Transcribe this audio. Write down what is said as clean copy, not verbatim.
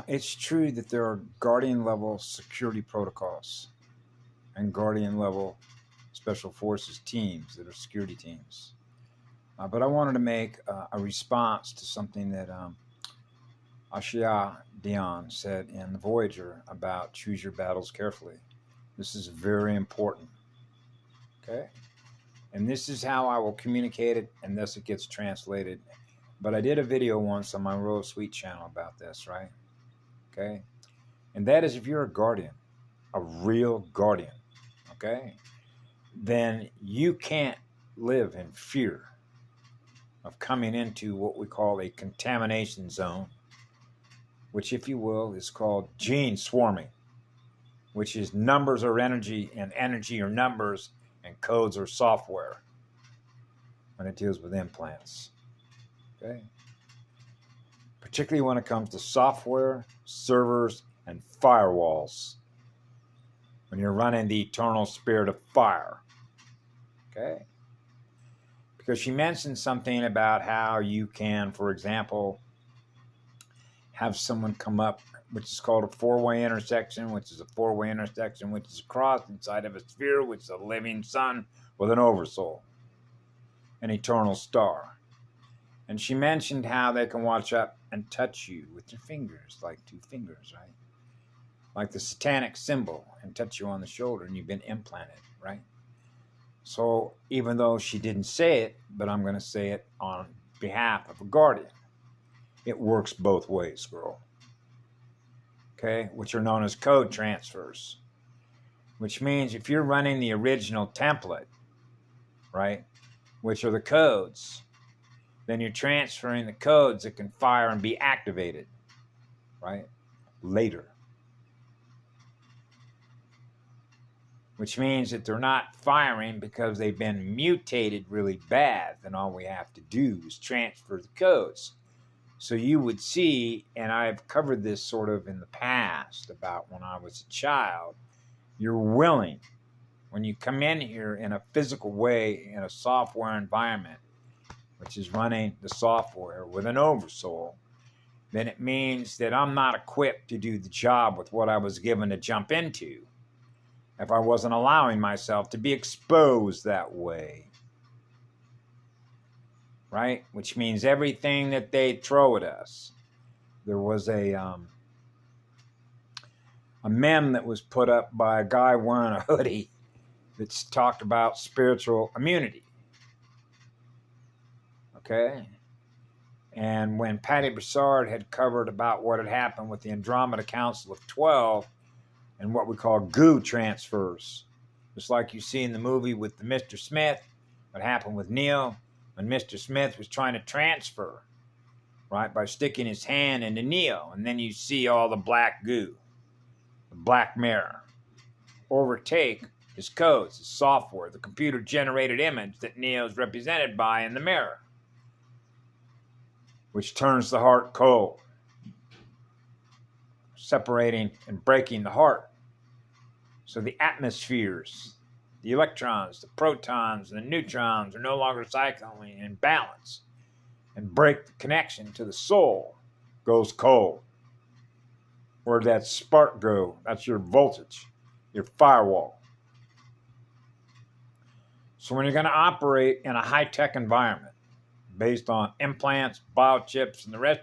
It's true that there are Guardian level security protocols and Guardian level special forces teams that are security teams. But I wanted to make a response to something that Ashia Dion said in The Voyager about choose your battles carefully. This is very important. Okay? And this is how I will communicate it, and thus it gets translated. But I did a video once on my Royal Sweet channel about this, right? Okay? And that is if you're a guardian, a real guardian, okay, then you can't live in fear of coming into what we call a contamination zone, which, if you will, is called gene swarming, which is numbers or energy, and energy or numbers, and codes or software when it deals with implants. Okay? Particularly when it comes to software, servers, and firewalls. When you're running the eternal spirit of fire. Okay? Because she mentioned something about how you can, for example, have someone come up, which is called a four-way intersection, which is a four-way intersection, which is crossed inside of a sphere, which is a living sun with an oversoul, an eternal star. And she mentioned how they can watch up and touch you with their fingers, like two fingers, right? Like the satanic symbol, and touch you on the shoulder, and you've been implanted, right? So even though she didn't say it, but I'm going to say it on behalf of a guardian, it works both ways, girl. Okay, which are known as code transfers, which means if you're running the original template, right, which are the codes, then you're transferring the codes that can fire and be activated, right, later. Which means that they're not firing because they've been mutated really bad. Then all we have to do is transfer the codes. So you would see, and I've covered this sort of in the past about when I was a child, you're willing, when you come in here in a physical way in a software environment, which is running the software with an oversoul, then it means that I'm not equipped to do the job with what I was given to jump into if I wasn't allowing myself to be exposed that way. Right? Which means everything that they throw at us. There was a meme that was put up by a guy wearing a hoodie that's talked about spiritual immunity. Okay? And when Patty Broussard had covered about what had happened with the Andromeda Council of 12 and what we call goo transfers, just like you see in the movie with the Mr. Smith, what happened with Neo, when Mr. Smith was trying to transfer, right, by sticking his hand into Neo, and then you see all the black goo, the black mirror, overtake his codes, his software, the computer-generated image that Neo is represented by in the mirror, which turns the heart cold, separating and breaking the heart. So the atmospheres, the electrons, the protons, and the neutrons are no longer cycling in balance, and break the connection to the soul, goes cold. Where'd that spark go? That's your voltage, your firewall. So when you're going to operate in a high-tech environment based on implants, biochips, and the rest